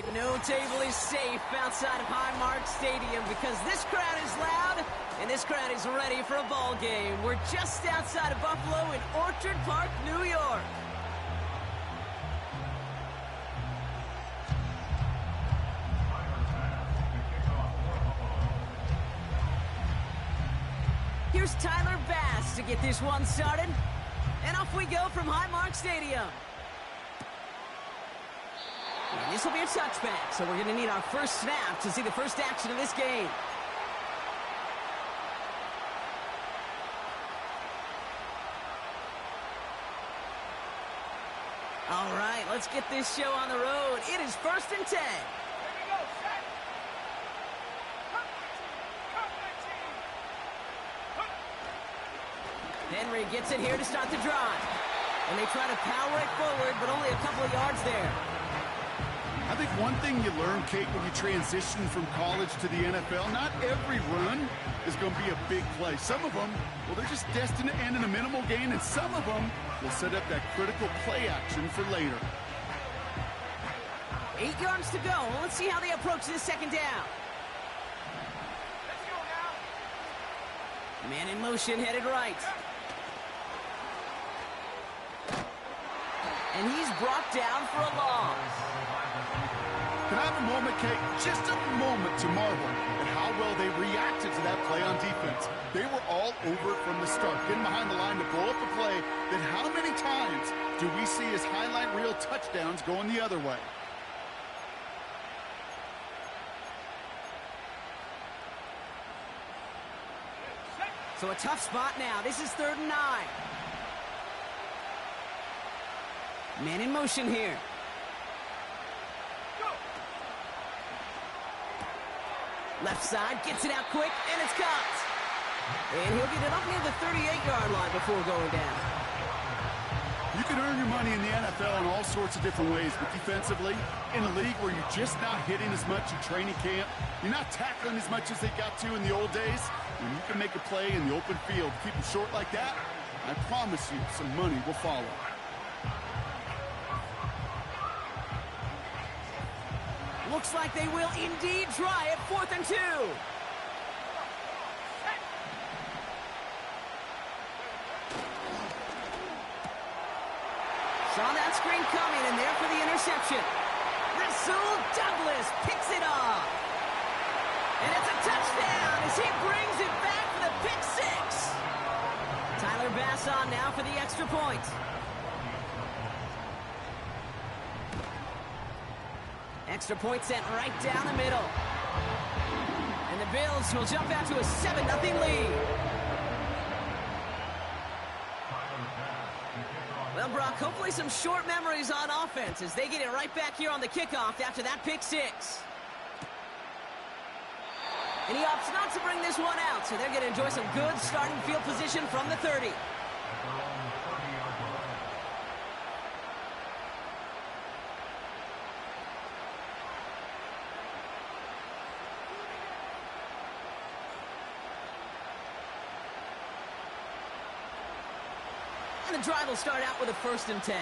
right, no table is safe outside of Highmark Stadium because this crowd is loud and this crowd is ready for a ball game. We're just outside of Buffalo in Orchard Park, New York. Here's Tyler Bass to get this one started. And off we go from Highmark Stadium. And this will be a touchback, so we're going to need our first snap to see the first action of this game. All right, let's get this show on the road. It is 1st and 10. Henry gets it here to start the drive. And they try to power it forward, but only a couple of yards there. I think one thing you learn, Kate, when you transition from college to the NFL, not every run is going to be a big play. Some of them, well, they're just destined to end in a minimal gain, and some of them will set up that critical play action for later. 8 yards to go. Well, let's see how they approach this second down. Man in motion, headed right. And he's brought down for a loss. Can I have a moment, Kate? Just a moment to marvel at how well they reacted to that play on defense. They were all over it from the start, getting behind the line to blow up a play. Then how many times do we see his highlight reel touchdowns going the other way? So a tough spot now. This is 3rd and 9. Man in motion here. Left side, gets it out quick, and it's caught. And he'll get it up near the 38-yard line before going down. You can earn your money in the NFL in all sorts of different ways, but defensively, in a league where you're just not hitting as much in training camp, you're not tackling as much as they got to in the old days, when you can make a play in the open field, keep them short like that, I promise you some money will follow. Looks like they will indeed try it. 4th and 2. Saw that screen coming, and there for the interception. Rasul Douglas picks it off. And it's a touchdown as he brings it back for the pick six. Tyler Bass on now for the extra point. Extra point sent right down the middle. And the Bills will jump out to a 7-0 lead. Well, Brock, hopefully some short memories on offense as they get it right back here on the kickoff after that pick six. And he opts not to bring this one out, so they're going to enjoy some good starting field position from the 30. And the drive will start out with a 1st and 10.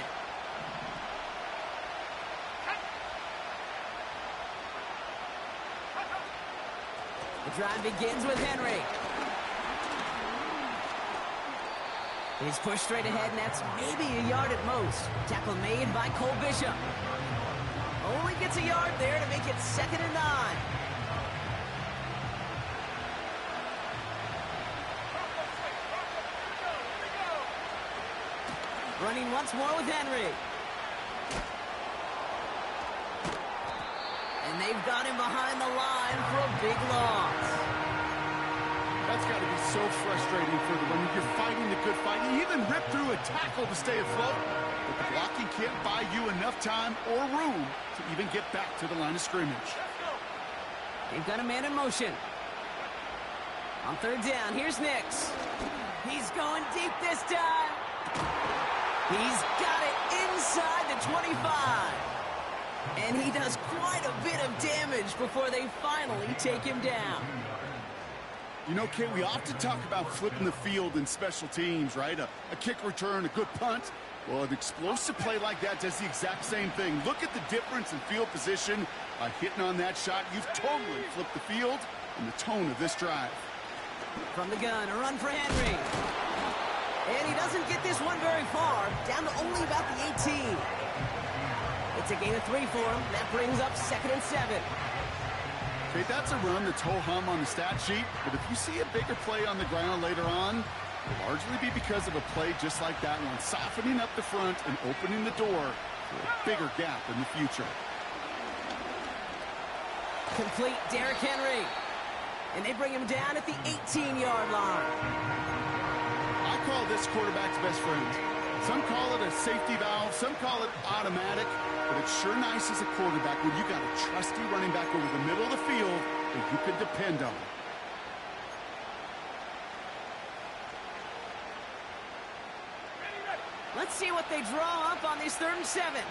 The drive begins with Henry. He's pushed straight ahead, and that's maybe a yard at most. Tackle made by Cole Bishop. Only gets a yard there to make it 2nd and 9. Running once more with Henry. And they've got him behind the line for a big loss. That's got to be so frustrating for them. I mean, you're fighting the good fight. You even rip through a tackle to stay afloat. But the blocking can't buy you enough time or room to even get back to the line of scrimmage. They've got a man in motion. On 3rd down, here's Nix. He's going deep this time. He's got it inside the 25. And he does quite a bit of damage before they finally take him down. You know, Kate, we often talk about flipping the field in special teams, right? A kick return, a good punt. Well, an explosive play like that does the exact same thing. Look at the difference in field position. By hitting on that shot, you've totally flipped the field and the tone of this drive. From the gun, a run for Henry. And he doesn't get this one very far, down to only about the 18. It's a gain of 3 for him. That brings up 2nd and 7. Okay, that's a run that's ho-hum on the stat sheet, but if you see a bigger play on the ground later on, it'll largely be because of a play just like that one, softening up the front and opening the door for a bigger gap in the future. Complete Derrick Henry. And they bring him down at the 18-yard line. I call this quarterback's best friend. Some call it a safety valve, some call it automatic, but it's sure nice as a quarterback when you got a trusty running back over the middle of the field that you can depend on. Let's see what they draw up on this 3rd and 7.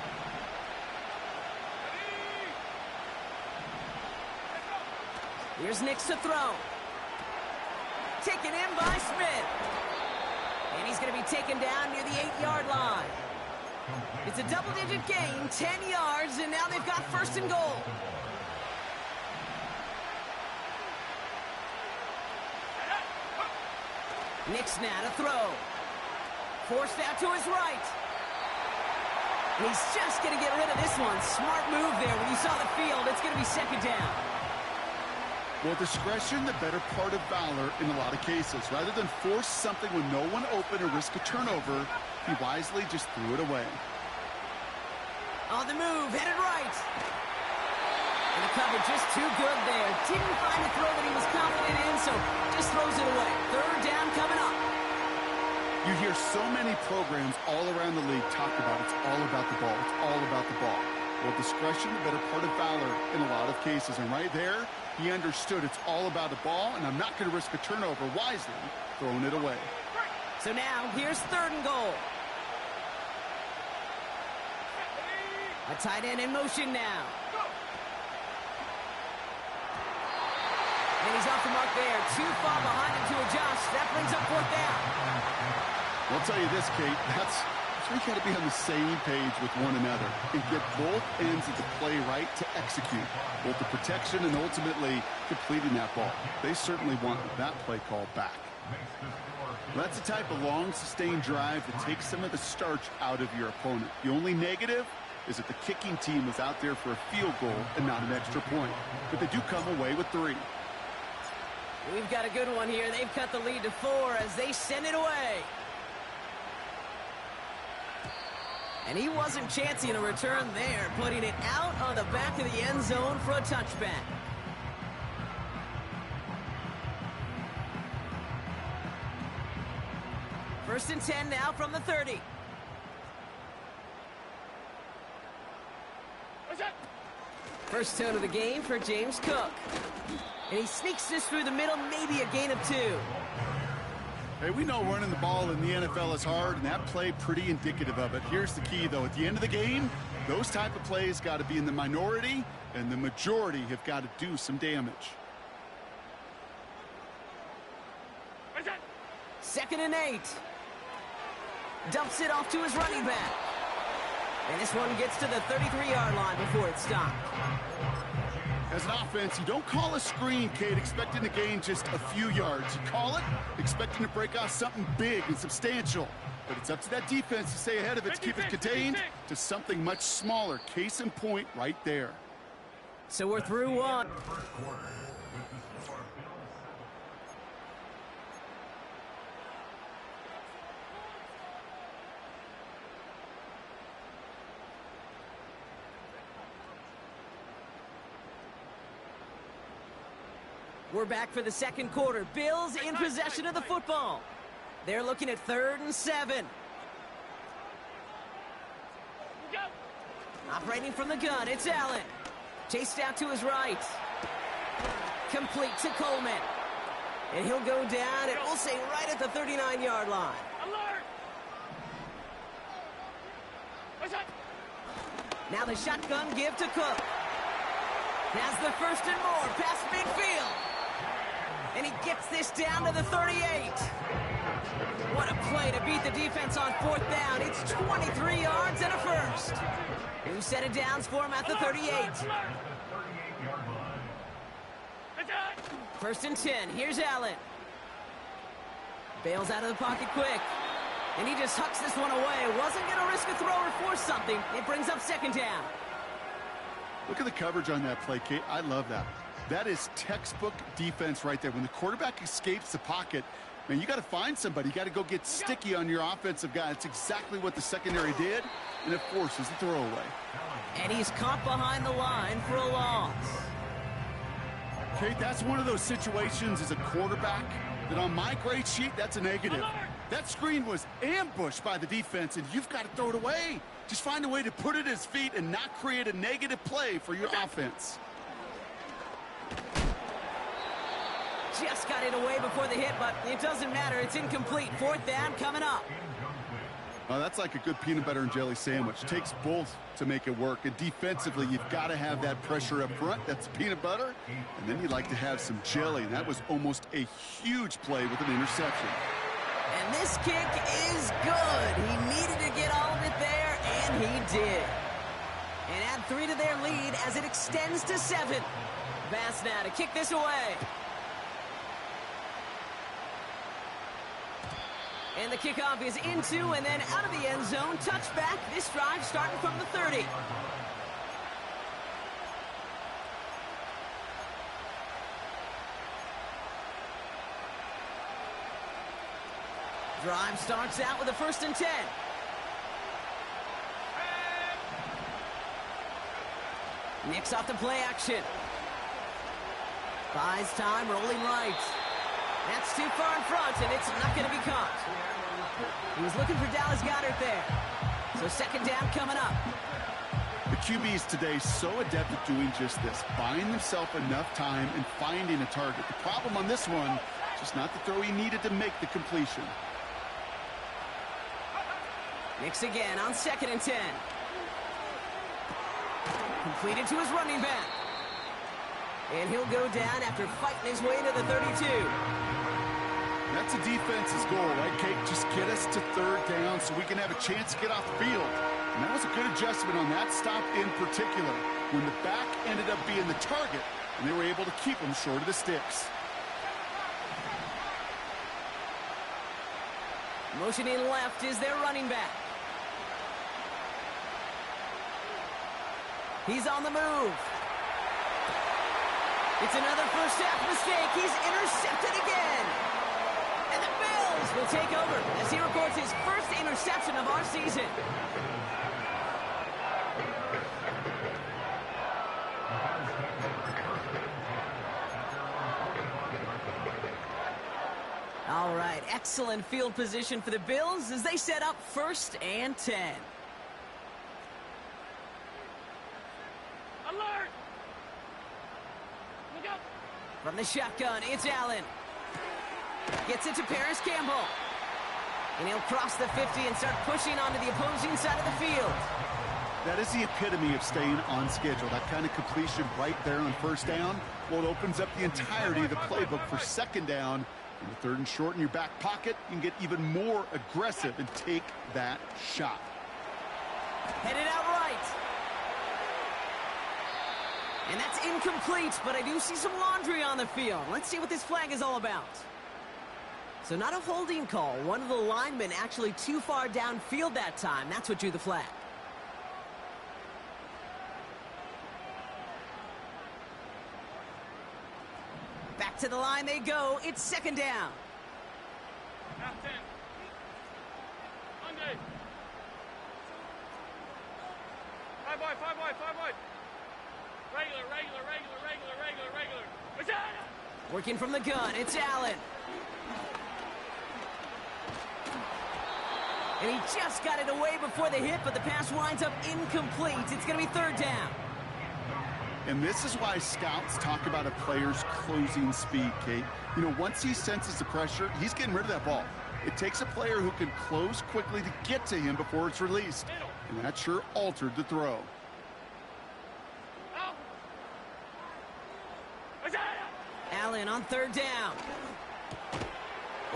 Here's Nix to throw. Taken in by Smith. And he's going to be taken down near the 8-yard line. It's a double-digit gain, 10 yards, and now they've got 1st and goal. Nix now to throw. Forced out to his right. And he's just going to get rid of this one. Smart move there. When you saw the field, it's going to be 2nd down. Well, discretion, the better part of valor in a lot of cases. Rather than force something with no one open or risk a turnover, he wisely just threw it away. On the move, headed right. And the cover just too good there. Didn't find a throw that he was confident in, so just throws it away. 3rd down coming up. You hear so many programs all around the league talk about it's all about the ball. It's all about the ball. Well, discretion, the better part of valor in a lot of cases. And right there, he understood it's all about the ball, and I'm not going to risk a turnover, wisely throwing it away. So now, here's 3rd and goal. A tight end in motion now. And he's off the mark there. Too far behind him to adjust. That brings up 4th down. I'll tell you this, Kate, that's where you got to be on the same page with one another and get both ends of the play right to execute, both the protection and ultimately completing that ball. They certainly want that play call back. That's the type of long, sustained drive that takes some of the starch out of your opponent. The only negative is that the kicking team was out there for a field goal and not an extra point. But they do come away with 3. We've got a good one here. They've cut the lead to 4 as they send it away. And he wasn't chancing a return there, putting it out on the back of the end zone for a touchback. First and 10 now from the 30. First tone of the game for James Cook. And he sneaks this through the middle, maybe a gain of 2. Hey, we know running the ball in the NFL is hard, and that play pretty indicative of it. Here's the key, though. At the end of the game, those type of plays got to be in the minority, and the majority have got to do some damage. 2nd and 8. Dumps it off to his running back. And this one gets to the 33-yard line before it's stopped. As an offense, you don't call a screen, Kate, expecting to gain just a few yards. You call it expecting to break off something big and substantial. But it's up to that defense to stay ahead of it, to keep it contained to something much smaller. Case in point right there. So we're through 1. We're back for the 2nd quarter. Bills in possession of the football. They're looking at 3rd and 7. Operating from the gun, it's Allen. Chased out to his right. Complete to Coleman. And he'll go down, and we'll say right at the 39-yard line. Now the shotgun give to Cook. Has the 1st and more past midfield. And he gets this down to the 38. What a play to beat the defense on 4th down. It's 23 yards and a first. New set of downs for him at the 38. 1st and 10. Here's Allen. Bails out of the pocket quick. And he just hucks this one away. Wasn't going to risk a throw or force something. It brings up 2nd down. Look at the coverage on that play, Kate. I love that. That is textbook defense right there. When the quarterback escapes the pocket, man, you got to find somebody. You got to go get sticky on your offensive guy. It's exactly what the secondary did, and it forces the throwaway. And he's caught behind the line for a loss. Kate, that's one of those situations as a quarterback that on my grade sheet, that's a negative. That screen was ambushed by the defense, and you've got to throw it away. Just find a way to put it at his feet and not create a negative play for your offense. Just got it away before the hit, but it doesn't matter. It's incomplete. 4th down coming up. Oh, that's like a good peanut butter and jelly sandwich. It takes both to make it work. And defensively, you've got to have that pressure up front. That's peanut butter. And then you'd like to have some jelly. And that was almost a huge play with an interception. And this kick is good. He needed to get all of it there, and he did. And add 3 to their lead as it extends to 7. Bass now to kick this away. And the kickoff is into and then out of the end zone. Touchback. This drive starting from the 30. Drive starts out with a 1st and 10. Nix off the play action. Buys time, rolling right. That's too far in front, and it's not going to be caught. He was looking for Dallas Goedert there. So 2nd down coming up. The QBs today so adept at doing just this, buying themselves enough time and finding a target. The problem on this one, just not the throw he needed to make the completion. Nix again on 2nd and 10. Completed to his running back. And he'll go down after fighting his way to the 32. That's a defense's goal, right, Kate? Just get us to 3rd down so we can have a chance to get off the field. And that was a good adjustment on that stop in particular, when the back ended up being the target, and they were able to keep him short of the sticks. Motioning left is their running back. He's on the move. It's another first half mistake. He's intercepted again. And the Bills will take over as he records his first interception of our season. All right, excellent field position for the Bills as they set up 1st and 10. Alert! Look out! From the shotgun, it's Allen. Gets it to Paris Campbell. And he'll cross the 50 and start pushing onto the opposing side of the field. That is the epitome of staying on schedule. That kind of completion right there on 1st down. Well, it opens up the entirety of the playbook for 2nd down. And the 3rd and short in your back pocket, you can get even more aggressive and take that shot. Headed out right. And that's incomplete, but I do see some laundry on the field. Let's see what this flag is all about. So not a holding call. One of the linemen actually too far downfield that time. That's what drew the flag. Back to the line they go. It's 2nd down. Half 10. Monday. 5 wide, 5 wide, 5 wide. Regular. Working from the gun, it's Allen. And he just got it away before the hit, but the pass winds up incomplete. It's going to be 3rd down. And this is why scouts talk about a player's closing speed, Kate. You know, once he senses the pressure, he's getting rid of that ball. It takes a player who can close quickly to get to him before it's released. And that sure altered the throw. Allen on 3rd down.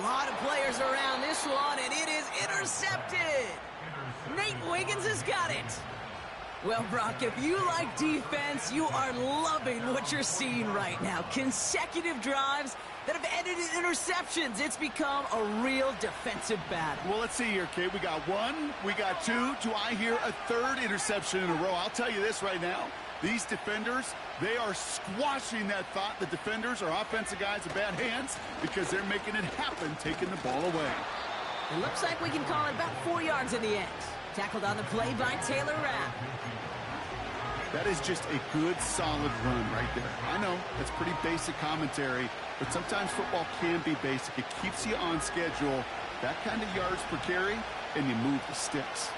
A lot of players around this one, and it is intercepted. Nate Wiggins has got it. Well, Brock, if you like defense, you are loving what you're seeing right now. Consecutive drives that have ended in interceptions. It's become a real defensive battle. Well, let's see here, Kate. We got one, we got two. Do I hear a third interception in a row? I'll tell you this right now. These defenders, they are squashing that thought the defenders are offensive guys in bad hands because they're making it happen, taking the ball away. It looks like we can call it about 4 yards in the end. Tackled on the play by Taylor Rapp. That is just a good, solid run right there. I know, that's pretty basic commentary, but sometimes football can be basic. It keeps you on schedule, that kind of yards per carry, and you move the sticks.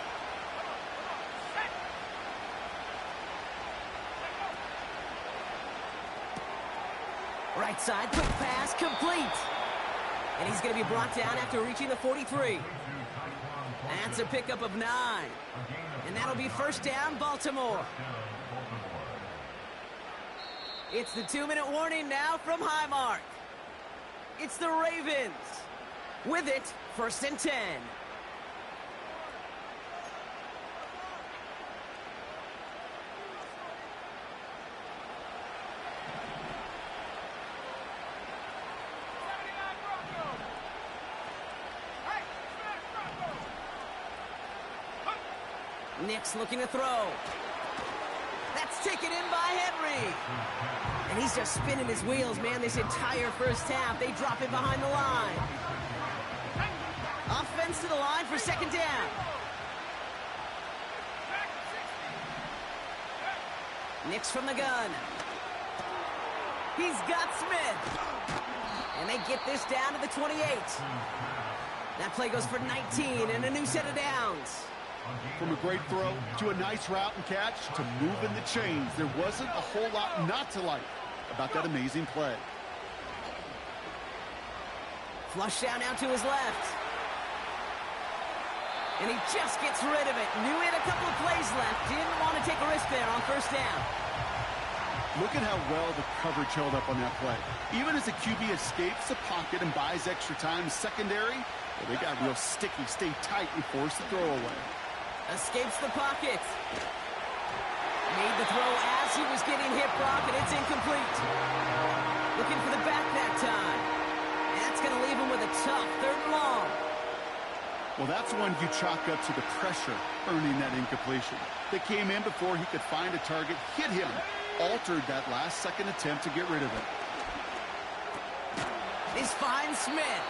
Right side, quick pass, complete. And he's going to be brought down after reaching the 43. That's a pickup of 9. And that'll be first down, Baltimore. It's the 2-minute warning now from Highmark. It's the Ravens. With it, first and 10. Nix looking to throw. That's taken in by Henry. And he's just spinning his wheels, man, this entire first half. They drop it behind the line. Offense to the line for second down. Nix from the gun. He's got Smith. And they get this down to the 28. That play goes for 19 and a new set of downs. From a great throw to a nice route and catch to moving the chains, there wasn't a whole lot not to like about that amazing play. Flush down out to his left. And he just gets rid of it. Knew he had a couple of plays left. Didn't want to take a risk there on first down. Look at how well the coverage held up on that play. Even as the QB escapes the pocket and buys extra time, secondary, well, they got real sticky, stay tight, and force the throw away. Escapes the pocket. Made the throw as he was getting hit, Brock, and it's incomplete. Looking for the back that time. And that's going to leave him with a tough 3rd and long. Well, that's one you chalk up to the pressure earning that incompletion. They came in before he could find a target, hit him, altered that last-second attempt to get rid of it. This finds Smith.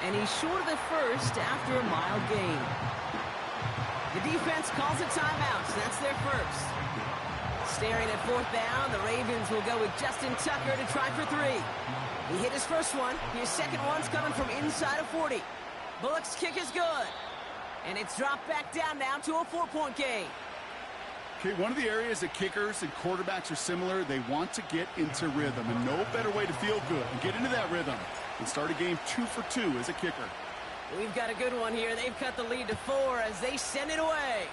And he's short of the first after a mild gain. The defense calls a timeout, so that's their first. Staring at 4th down, the Ravens will go with Justin Tucker to try for 3. He hit his first one. His second one's coming from inside of 40. Bullock's kick is good. And it's dropped back down now to a 4-point game. Okay, one of the areas that kickers and quarterbacks are similar, they want to get into rhythm. And no better way to feel good and get into that rhythm and start a game 2 for 2 as a kicker. We've got a good one here. They've cut the lead to 4 as they send it away.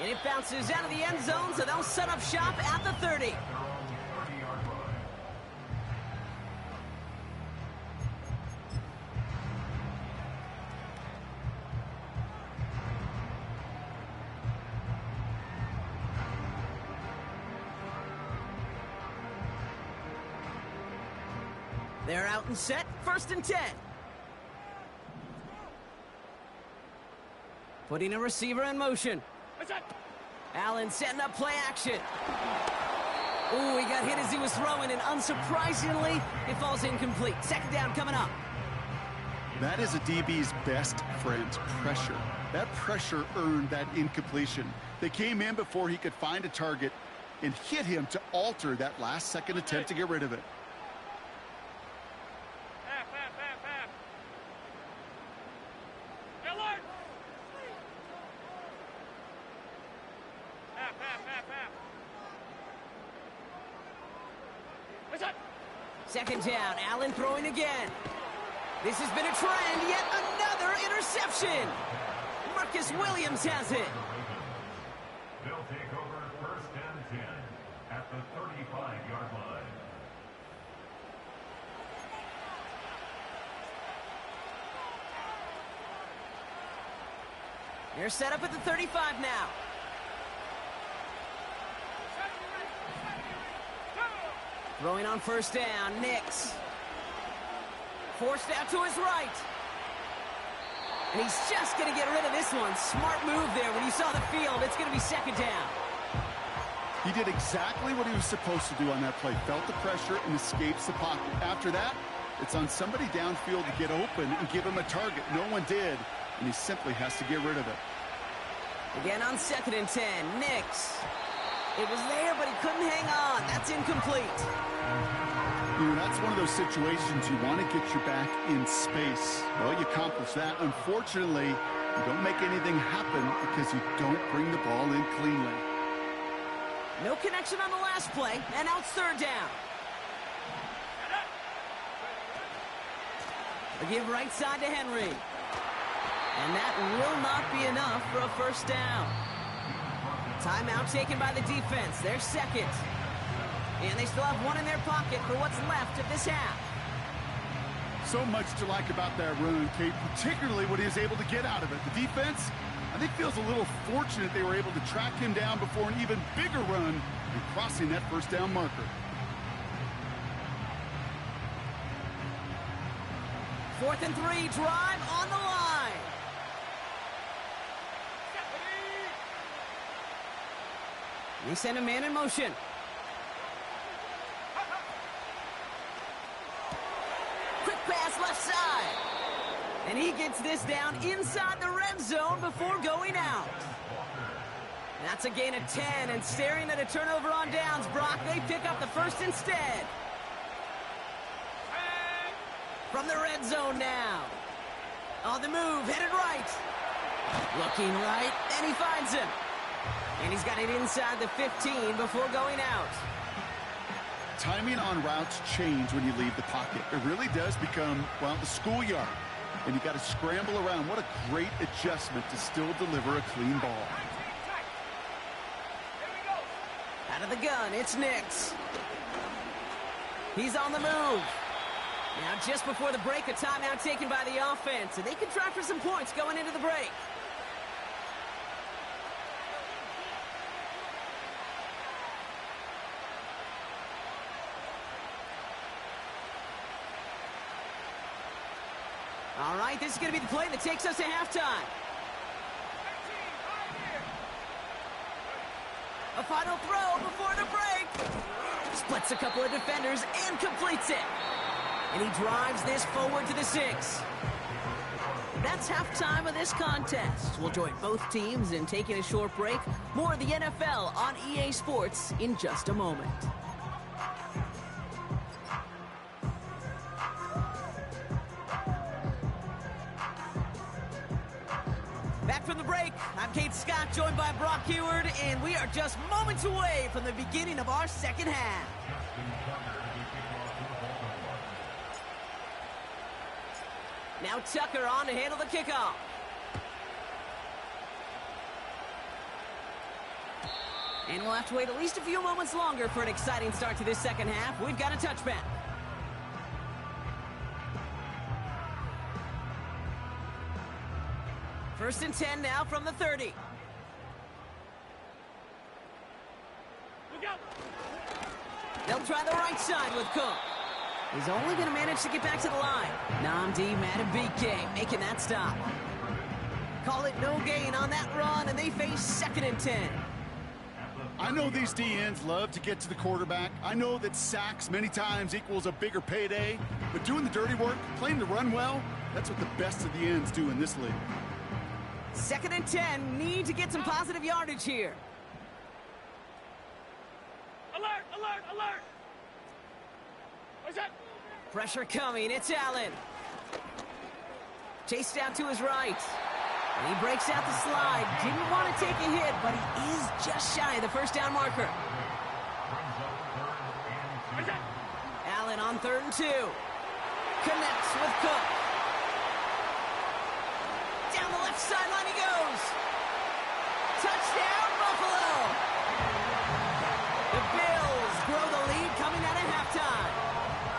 And it bounces out of the end zone, so they'll set up shop at the 30. They're out and set, 1st and 10. Putting a receiver in motion. Allen setting up play action. Ooh, he got hit as he was throwing, and unsurprisingly, it falls incomplete. Second down coming up. That is a DB's best friend, pressure. That pressure earned that incompletion. They came in before he could find a target and hit him to alter that last-second attempt to get rid of it. Second down, Allen throwing again. This has been a trend, yet another interception. Marcus Williams has it. They'll take over 1st and 10 at the 35-yard line. They're set up at the 35 now. Throwing on first down, Nix. Forced out to his right. And he's just going to get rid of this one. Smart move there when you saw the field. It's going to be second down. He did exactly what he was supposed to do on that play. Felt the pressure and escapes the pocket. After that, it's on somebody downfield to get open and give him a target. No one did, and he simply has to get rid of it. Again on 2nd and 10, Nix. It was there, but he couldn't hang on. That's incomplete. You know, that's one of those situations you want to get your back in space. Well, you accomplish that. Unfortunately, you don't make anything happen because you don't bring the ball in cleanly. No connection on the last play, and now it's third down. They give right side to Henry. And that will not be enough for a first down. Timeout taken by the defense. Their second. And they still have one in their pocket for what's left of this half. So much to like about that run, Kate, particularly what he was able to get out of it. The defense, I think, feels a little fortunate they were able to track him down before an even bigger run and crossing that first down marker. 4th and 3, drive on the line. They send a man in motion. Quick pass left side. And he gets this down inside the red zone before going out. That's a gain of 10, and staring at a turnover on downs, Brock, they pick up the first instead. From the red zone now. On the move, headed right. Looking right, and he finds him. And he's got it inside the 15 before going out. Timing on routes change when you leave the pocket. It really does become, well, the schoolyard. And you got to scramble around. What a great adjustment to still deliver a clean ball. Out of the gun, it's Nix. He's on the move. Now just before the break, a timeout taken by the offense. And they can try for some points going into the break. All right, this is going to be the play that takes us to halftime. A final throw before the break. Splits a couple of defenders and completes it. And he drives this forward to the 6. That's halftime of this contest. We'll join both teams in taking a short break. More of the NFL on EA Sports in just a moment. Back from the break, I'm Kate Scott, joined by Brock Huard, and we are just moments away from the beginning of our second half. Now Tucker on to handle the kickoff. And we'll have to wait at least a few moments longer for an exciting start to this second half. We've got a touchback. First and 10 now from the 30. They'll try the right side with Cook. He's only going to manage to get back to the line. Nnamdi Madubuike making that stop. Call it no gain on that run, and they face 2nd and 10. I know these DNs love to get to the quarterback. I know that sacks many times equals a bigger payday, but doing the dirty work, playing the run well, that's what the best of the ends do in this league. 2nd and 10, need to get some positive yardage here. Alert, alert, alert! What's that? Pressure coming, it's Allen. Chased out to his right. And he breaks out the slide. Didn't want to take a hit, but he is just shy of the first down marker. Allen on 3rd and 2. Connects with Cook. Down the left sideline he goes. Touchdown, Buffalo! The Bills grow the lead coming out of halftime.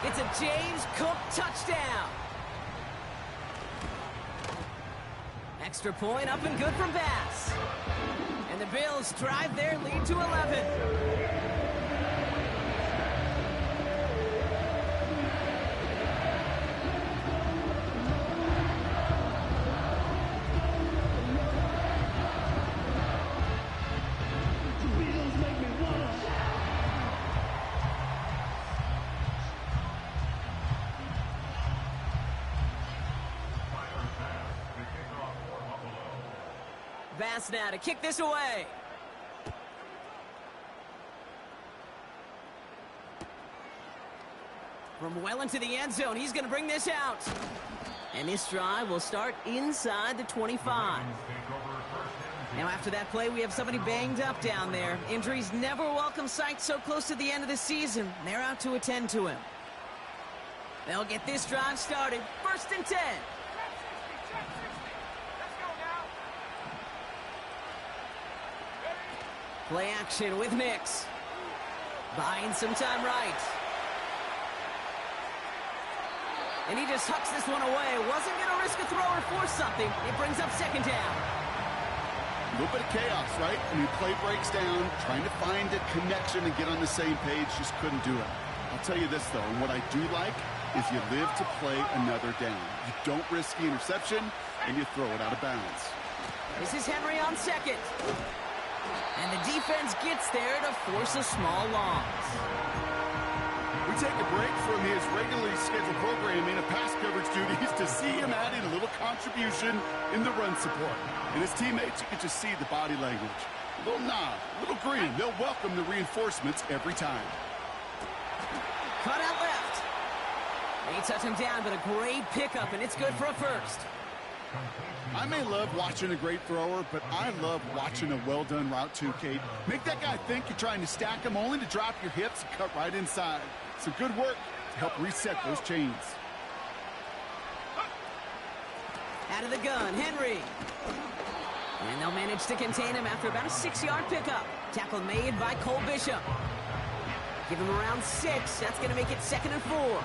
It's a James Cook touchdown. Extra point up and good from Bass. And the Bills drive their lead to 11. Bass now to kick this away. From well into the end zone, he's going to bring this out. And this drive will start inside the 25. Now after that play, we have somebody banged up down there. Injuries never a welcome sight so close to the end of the season. They're out to attend to him. They'll get this drive started. 1st and 10. Play action with Nix. Buying some time right. And he just hucks this one away. Wasn't going to risk a throw or force something. It brings up 2nd down. A little bit of chaos, right? I mean, play breaks down, trying to find a connection and get on the same page, just couldn't do it. I'll tell you this, though, and what I do like is you live to play another down. You don't risk the interception, and you throw it out of bounds. This is Henry on 2nd. And the defense gets there to force a small loss. We take a break from his regularly scheduled programming of pass coverage duties to see him adding a little contribution in the run support. And his teammates, you can just see the body language. A little nod, a little grin. They'll welcome the reinforcements every time. Cut out left. They touch him down, but a great pickup, and it's good for a first. I may love watching a great thrower, but I love watching a well-done route too, Kate. Make that guy think you're trying to stack him only to drop your hips and cut right inside. Some good work to help reset those chains. Out of the gun, Henry. And they'll manage to contain him after about a 6-yard pickup. Tackle made by Cole Bishop. Give him around 6. That's going to make it 2nd and 4.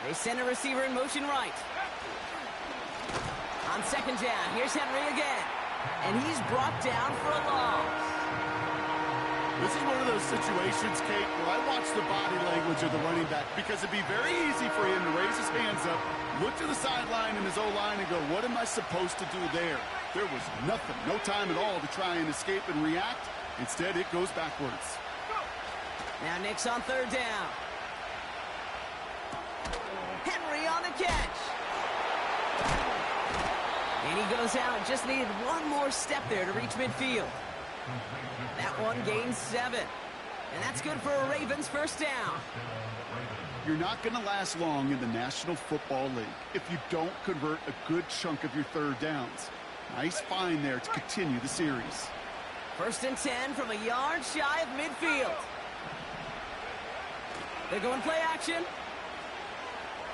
They send a receiver in motion right. On 2nd down, here's Henry again. And he's brought down for a loss. This is one of those situations, Kate, where I watch the body language of the running back because it'd be very easy for him to raise his hands up, look to the sideline in his O-line and go, what am I supposed to do there? There was nothing, no time at all to try and escape and react. Instead, it goes backwards. Now Nix on 3rd down. Henry on the catch. And he goes out. Just needed one more step there to reach midfield. That one gains 7. And that's good for a Ravens 1st down. You're not going to last long in the National Football League if you don't convert a good chunk of your 3rd downs. Nice find there to continue the series. 1st and 10 from a yard shy of midfield. They're going play action.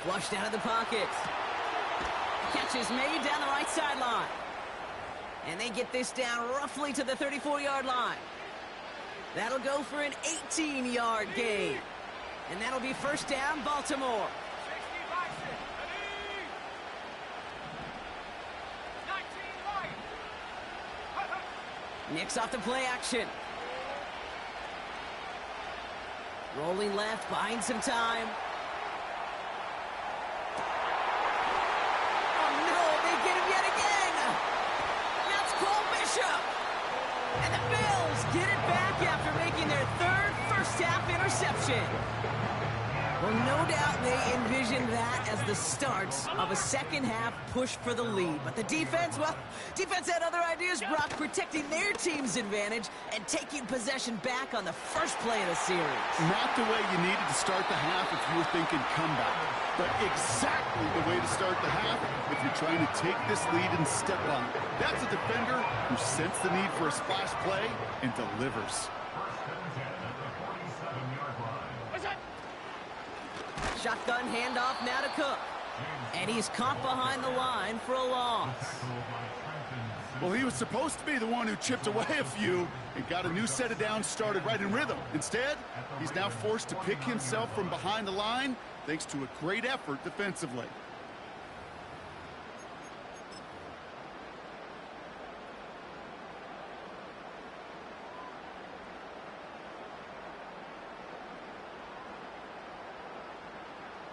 Flushed out of the pocket. Catch is made down the right sideline. And they get this down roughly to the 34-yard line. That'll go for an 18-yard gain. And that'll be 1st down, Baltimore. Nix off the play action. Rolling left, buying some time. Oh no, they get him yet again. That's Cole Bishop. And the Bills get it back after making their 3rd first-half interception. Well, no doubt they envisioned that as the start of a second-half push for the lead. But the defense, well, defense had other ideas, Brock, protecting their team's advantage and taking possession back on the first play of the series. Not the way you needed to start the half if you were thinking comeback, but exactly the way to start the half if you're trying to take this lead and step on it. That's a defender who sensed the need for a splash play and delivers. Shotgun handoff now to Cook. And he's caught behind the line for a loss. Well, he was supposed to be the one who chipped away a few and got a new set of downs started right in rhythm. Instead, he's now forced to pick himself from behind the line thanks to a great effort defensively.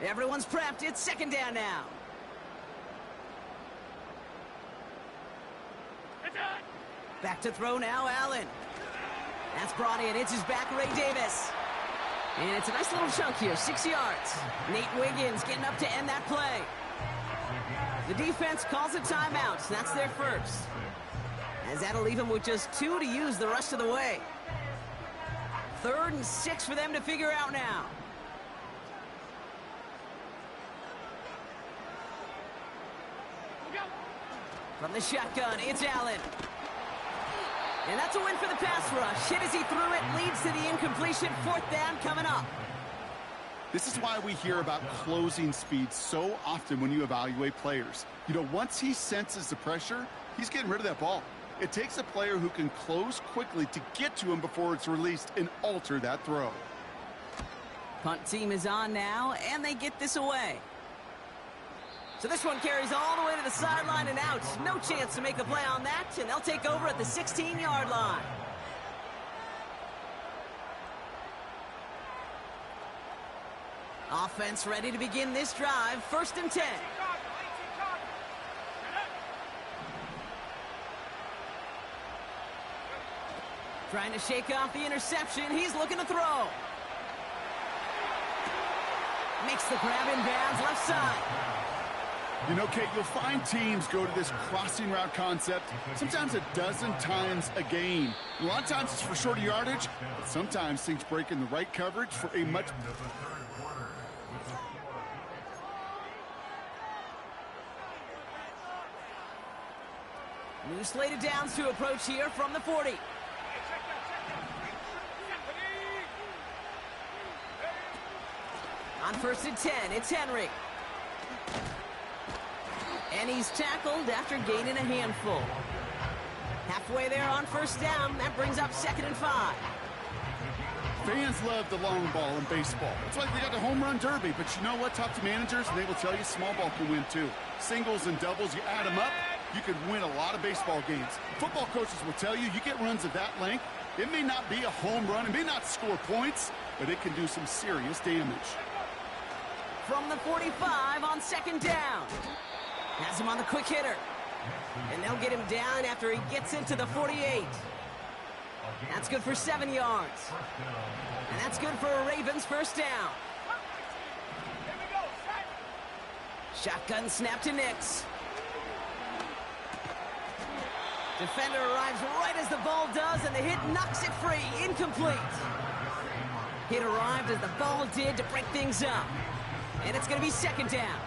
Everyone's prepped. It's second down now. Back to throw now, Allen. That's brought in. It's his back, Ray Davis. And it's a nice little chunk here, 6 yards. Nate Wiggins getting up to end that play. The defense calls a timeout. That's their first. As that'll leave them with just 2 to use the rest of the way. 3rd and 6 for them to figure out now. From the shotgun, it's Allen. And that's a win for the pass rush. Hit as he threw it, leads to the incompletion. 4th down coming up. This is why we hear about closing speed so often when you evaluate players. You know, once he senses the pressure, he's getting rid of that ball. It takes a player who can close quickly to get to him before it's released and alter that throw. Punt team is on now, and they get this away. So this one carries all the way to the sideline and out. No chance to make a play on that, and they'll take over at the 16-yard line. Offense ready to begin this drive. 1st and 10. Trying to shake off the interception. He's looking to throw. Makes the grab in bounds, left side. You know, Kate, you'll find teams go to this crossing route concept sometimes a dozen times a game. A lot of times it's for shorter yardage, but sometimes things break in the right coverage for a much... New slated downs to approach here from the 40. On 1st and 10, it's Henry. And he's tackled after gaining a handful. Halfway there on 1st down. That brings up 2nd and 5. Fans love the long ball in baseball. It's like they got the home run derby, but you know what? Talk to managers, and they will tell you small ball can win too. Singles and doubles, you add them up, you could win a lot of baseball games. Football coaches will tell you, you get runs of that length, it may not be a home run, it may not score points, but it can do some serious damage. From the 45 on 2nd down. Has him on the quick hitter. And they'll get him down after he gets into the 48. That's good for 7 yards. And that's good for a Ravens 1st down. Shotgun snap to Nix. Defender arrives right as the ball does, and the hit knocks it free. Incomplete. Hit arrived as the ball did to break things up. And it's going to be 2nd down.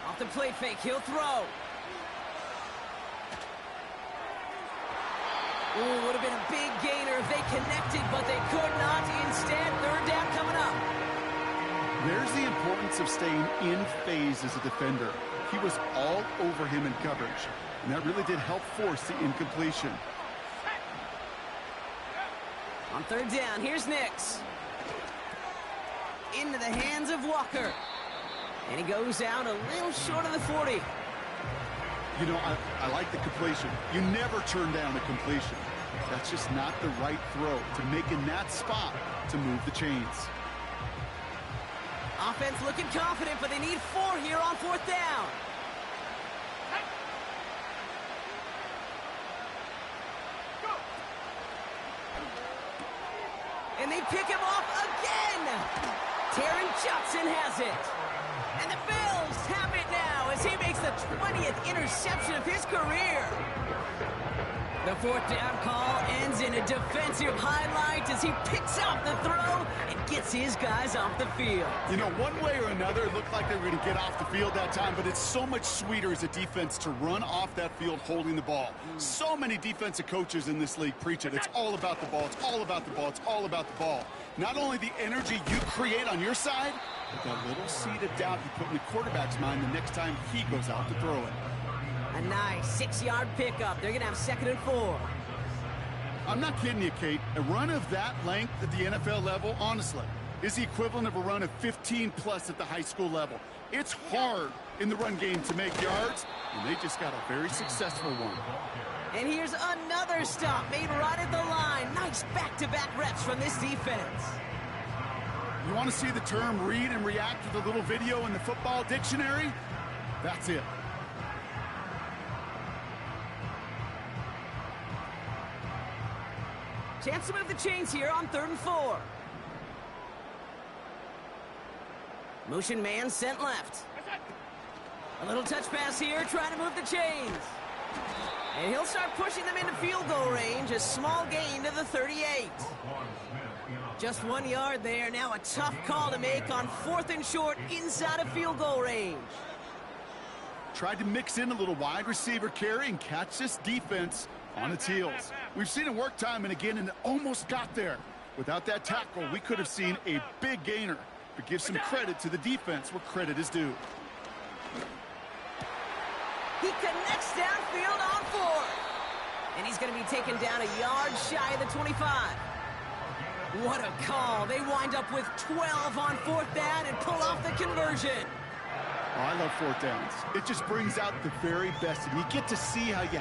Off the play fake, he'll throw. Ooh, would have been a big gainer if they connected, but they could not. Instead, 3rd down coming up. There's the importance of staying in phase as a defender. He was all over him in coverage, and that really did help force the incompletion. On 3rd down, here's Nix. Into the hands of Walker. And he goes out a little short of the 40. You know, I like the completion. You never turn down a completion. That's just not the right throw to make in that spot to move the chains. Offense looking confident, but they need 4 here on 4th down. And they pick him off again. Taron Johnson has it. And the Bills have it now as he makes the 20th interception of his career. The 4th down call ends in a defensive highlight as he picks out the throw and gets his guys off the field. You know, one way or another, it looked like they were going to get off the field that time, but it's so much sweeter as a defense to run off that field holding the ball. So many defensive coaches in this league preach it. It's all about the ball. It's all about the ball. It's all about the ball. Not only the energy you create on your side, but that little seed of doubt you put in the quarterback's mind the next time he goes out to throw it. A nice 6-yard pickup. They're going to have 2nd and 4. I'm not kidding you, Kate. A run of that length at the NFL level, honestly, is the equivalent of a run of 15-plus at the high school level. It's hard in the run game to make yards, and they just got a very successful one. And here's another stop made right at the line. Nice back-to-back reps from this defense. You want to see the term read and react to the little video in the football dictionary? That's it. Chance to move the chains here on 3rd and 4. Motion man sent left. A little touch pass here, trying to move the chains. And he'll start pushing them into field goal range. A small gain to the 38. Just 1 yard there. Now a tough call to make on 4th and short inside of field goal range. Tried to mix in a little wide receiver carry and catch this defense on its heels. We've seen it work time and again, and it almost got there. Without that tackle, we could have seen a big gainer. But give some credit to the defense where credit is due. He connects downfield on 4th. And he's going to be taken down a yard shy of the 25. What a call. They wind up with 12 on 4th down and pull off the conversion. Oh, I love 4th downs. It just brings out the very best, and you get to see how you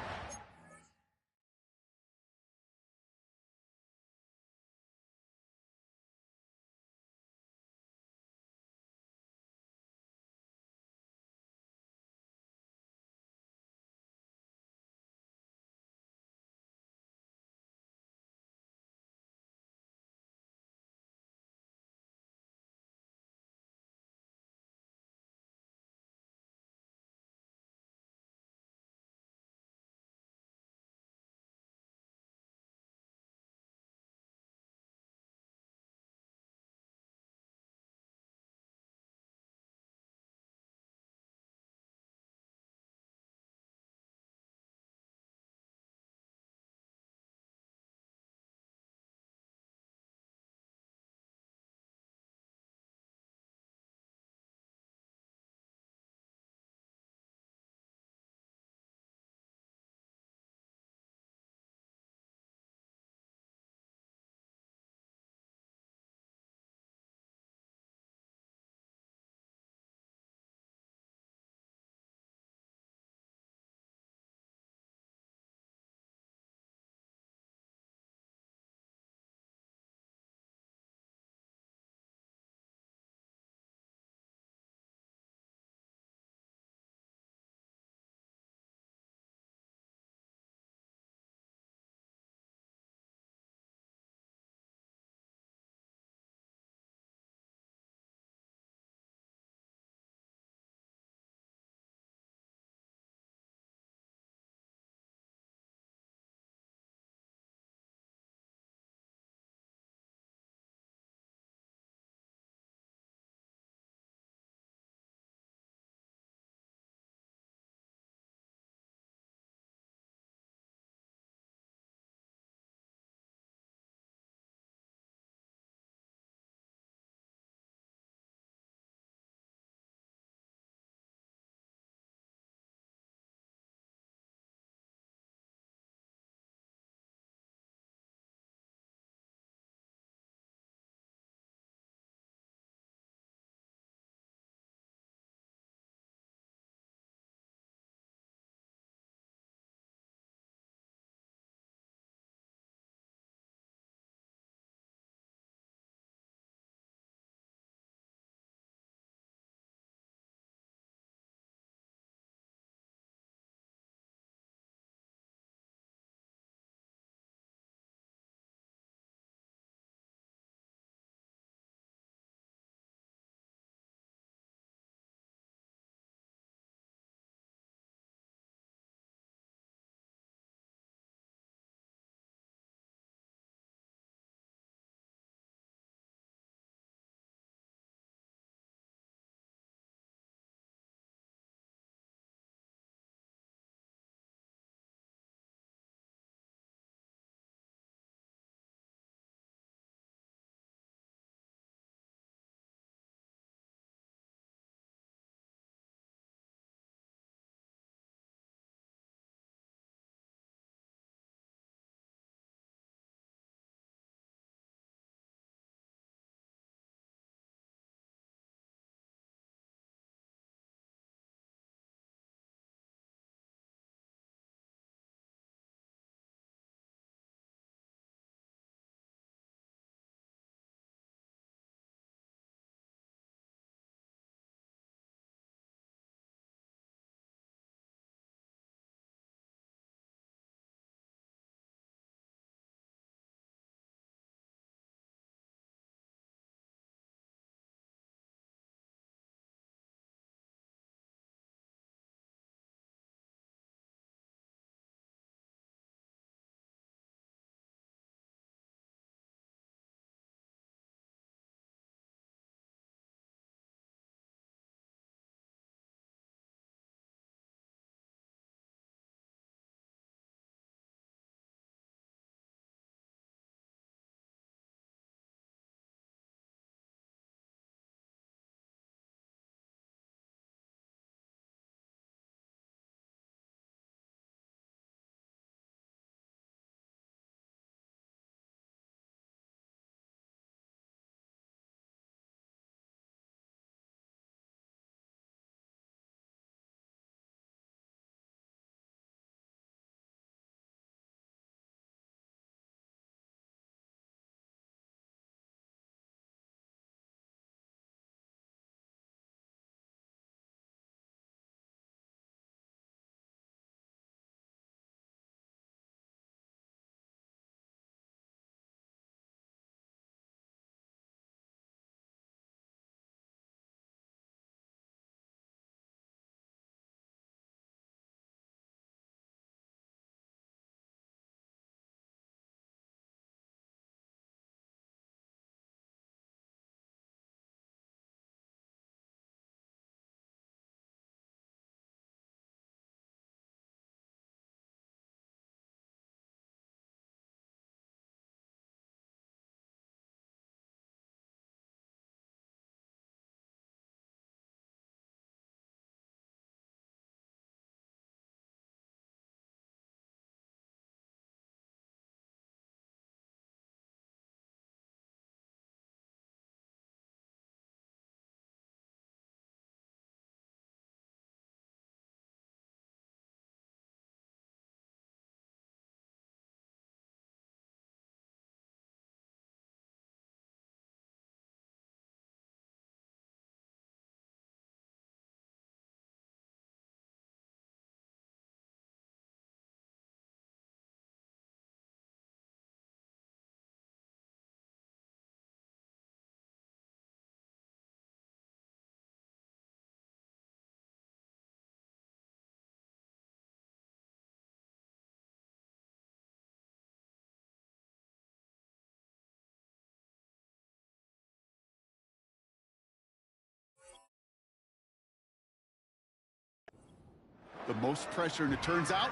the most pressure, and it turns out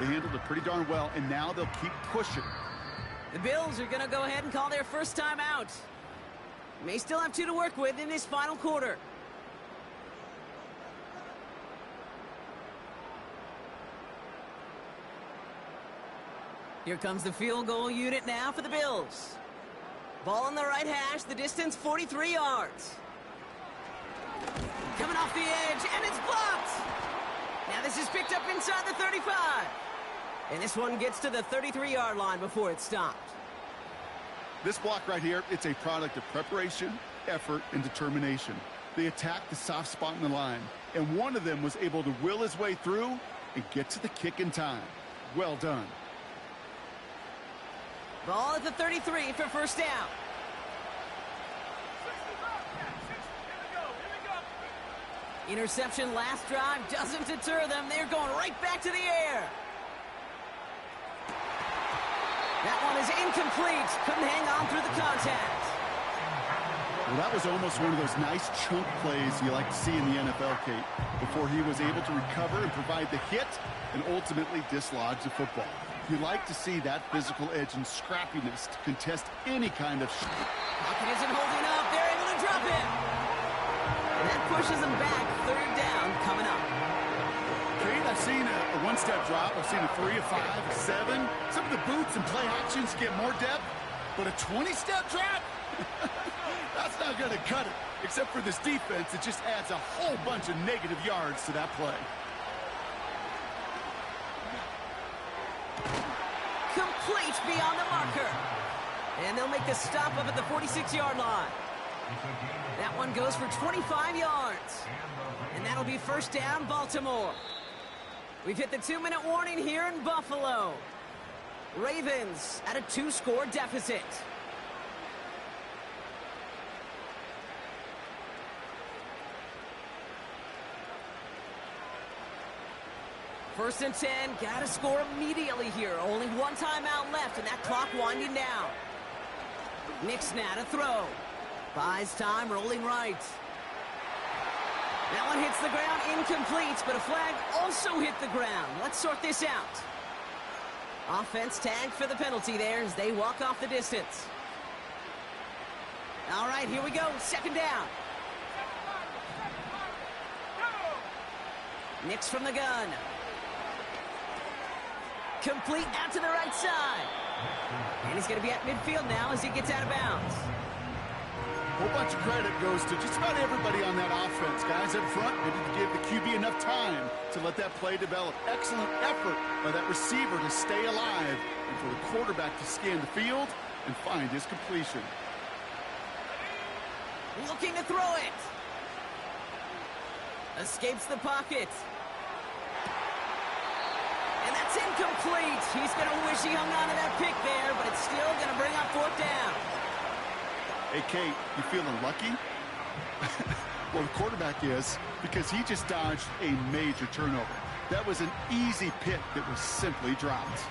they handled it pretty darn well, and now they'll keep pushing. The Bills are going to go ahead and call their first time out. May still have 2 to work with in this final quarter. Here comes the field goal unit now for the Bills. Ball on the right hash, the distance 43 yards. Coming off the edge, and it's blocked! Now this is picked up inside the 35. And this one gets to the 33-yard line before it's stopped. This block right here, it's a product of preparation, effort, and determination. They attacked the soft spot in the line, and one of them was able to will his way through and get to the kick in time. Well done. Ball at the 33 for first down. Interception last drive doesn't deter them. They're going right back to the air. That one is incomplete. Couldn't hang on through the contact. Well, that was almost one of those nice chunk plays you like to see in the NFL, Kate, before he was able to recover and provide the hit and ultimately dislodge the football. You like to see that physical edge and scrappiness to contest any kind of shot. Pocket isn't holding up. They're able to drop it. And that pushes them back. Third down coming up. Kate, I've seen a one-step drop. I've seen a 3, a 5, a 7. Some of the boots and play actions get more depth, but a 20-step drop? That's not going to cut it. Except for this defense, it just adds a whole bunch of negative yards to that play. Complete beyond the marker. And they'll make the stop up at the 46-yard line. That one goes for 25 yards. And that'll be first down, Baltimore. We've hit the 2-minute warning here in Buffalo. Ravens at a 2-score deficit. First and 10, gotta score immediately here. Only one timeout left, and that clock winding down. Nix now to throw. Buys time, rolling right. That one hits the ground, incomplete, but a flag also hit the ground. Let's sort this out. Offense tagged for the penalty there as they walk off the distance. All right, here we go, second down. Nix from the gun. Complete out to the right side. And he's going to be at midfield now as he gets out of bounds. A whole bunch of credit goes to just about everybody on that offense. Guys up front, maybe to give the QB enough time to let that play develop. Excellent effort by that receiver to stay alive and for the quarterback to scan the field and find his completion. Looking to throw it. Escapes the pocket. And that's incomplete. He's going to wish he hung on to that pick there, but it's still going to bring up fourth down. Hey, Kate, you feeling lucky? Well, the quarterback is, because he just dodged a major turnover. That was an easy pick that was simply dropped.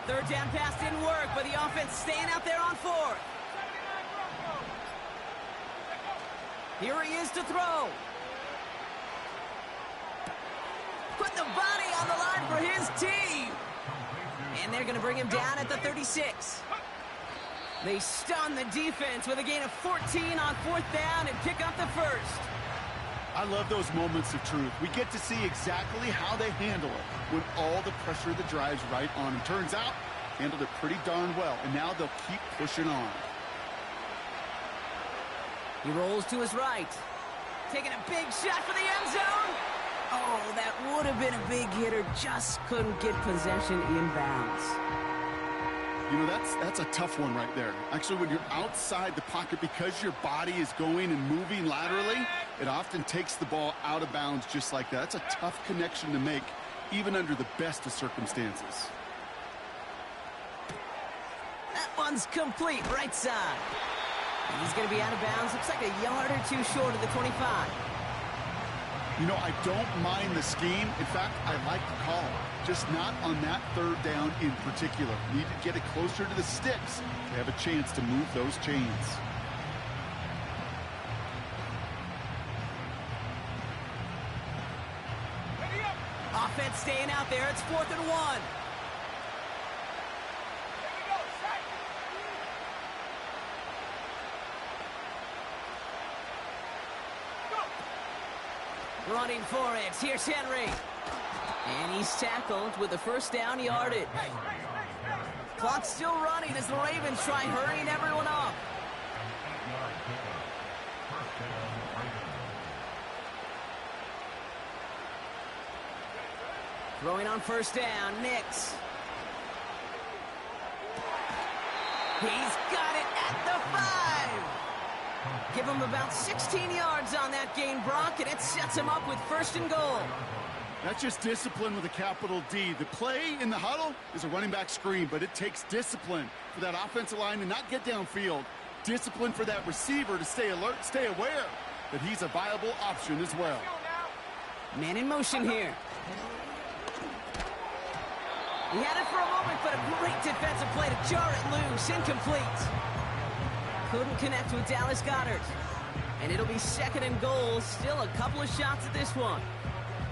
Third down pass didn't work, but the offense staying out there on fourth. Here he is to throw. Put the body on the line for his team. And they're going to bring him down at the 36. They stun the defense with a gain of 14 on fourth down and pick up the first. I love those moments of truth. We get to see exactly how they handle it when all the pressure of the drive's right on. And turns out, handled it pretty darn well. And now they'll keep pushing on. He rolls to his right. Taking a big shot for the end zone. Oh, that would have been a big hitter. Just couldn't get possession inbounds. You know, that's a tough one right there. Actually, when you're outside the pocket, because your body is going and moving laterally, it often takes the ball out of bounds just like that. That's a tough connection to make, even under the best of circumstances. That one's complete right side. And he's going to be out of bounds. Looks like a yard or two short of the 25. You know, I don't mind the scheme. In fact, I like the call. Just not on that third down in particular. Need to get it closer to the sticks to have a chance to move those chains. Offense staying out there. It's 4th and 1. Running for it. Here's Henry. And he's tackled with a first down yardage. Clock's still running as the Ravens try hurrying everyone up. Throwing on first down, Nix. He's got it at the 5. Give him about 16 yards on that gain, Brock, and it sets him up with 1st and goal. That's just discipline with a capital D. The play in the huddle is a running back screen, but it takes discipline for that offensive line to not get downfield. Discipline for that receiver to stay alert, stay aware that he's a viable option as well. Man in motion here. He had it for a moment, but a great defensive play to jar it loose. Incomplete. Couldn't connect with Dallas Goedert. And it'll be 2nd and goal. Still a couple of shots at this one.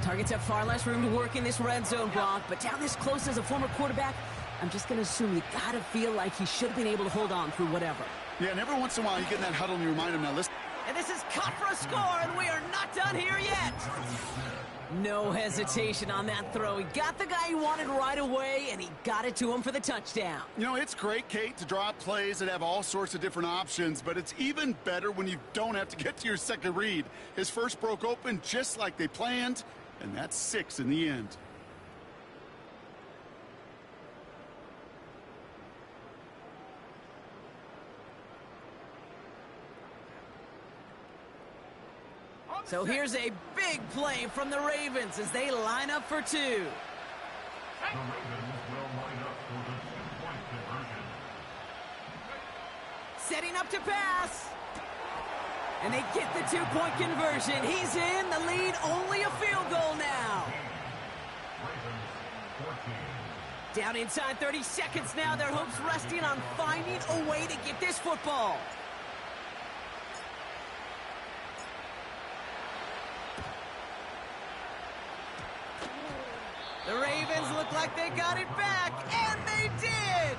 Targets have far less room to work in this red zone, Brock. But down this close as a former quarterback, I'm just going to assume you got to feel like he should have been able to hold on through whatever. Yeah, and every once in a while you get in that huddle and you remind him, now listen. And this is cut for a score, and we are not done here yet. No hesitation on that throw. He got the guy he wanted right away, and he got it to him for the touchdown. You know, it's great, Kate, to draw up plays that have all sorts of different options, but it's even better when you don't have to get to your second read. His first broke open just like they planned, and that's 6 in the end. So here's a big play from the Ravens as they line up for 2. The Ravens will line up for the 2-point conversion. Setting up to pass. And they get the 2-point conversion. He's in. The lead, only a field goal now. Ravens 14. Down inside 30 seconds now. Their hopes resting on finding a way to get this football. The Ravens look like they got it back, and they did!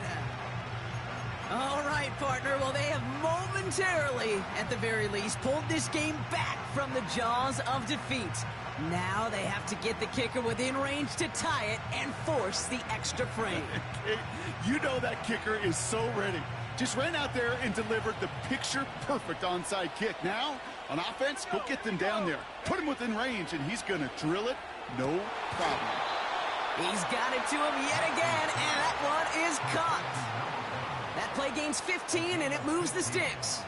All right, partner. Well, they have momentarily, at the very least, pulled this game back from the jaws of defeat. Now they have to get the kicker within range to tie it and force the extra frame. You know that kicker is so ready. Just ran out there and delivered the picture-perfect onside kick. Now, on offense, go get them down there. Put him within range, and he's going to drill it, no problem. He's got it to him yet again, and that one is caught. That play gains 15, and it moves the sticks.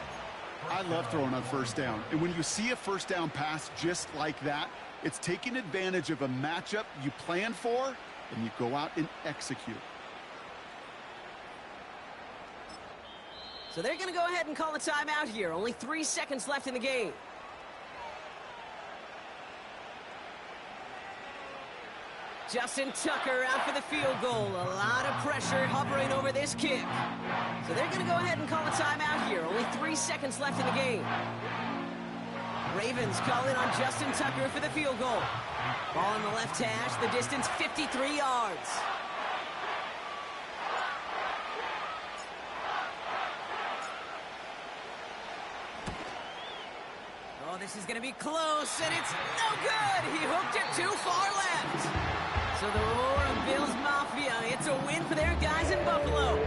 I love throwing on first down. And when you see a first down pass just like that, it's taking advantage of a matchup you planned for, and you go out and execute. So they're going to go ahead and call a timeout here. Only 3 seconds left in the game. Justin Tucker out for the field goal. A lot of pressure hovering over this kick. So they're going to go ahead and call a timeout here. Only 3 seconds left in the game. Ravens calling on Justin Tucker for the field goal. Ball on the left hash. The distance 53 yards. Oh, this is going to be close, and it's no good. He hooked it too far left. So the roar of Bills Mafia, it's a win for their guys in Buffalo.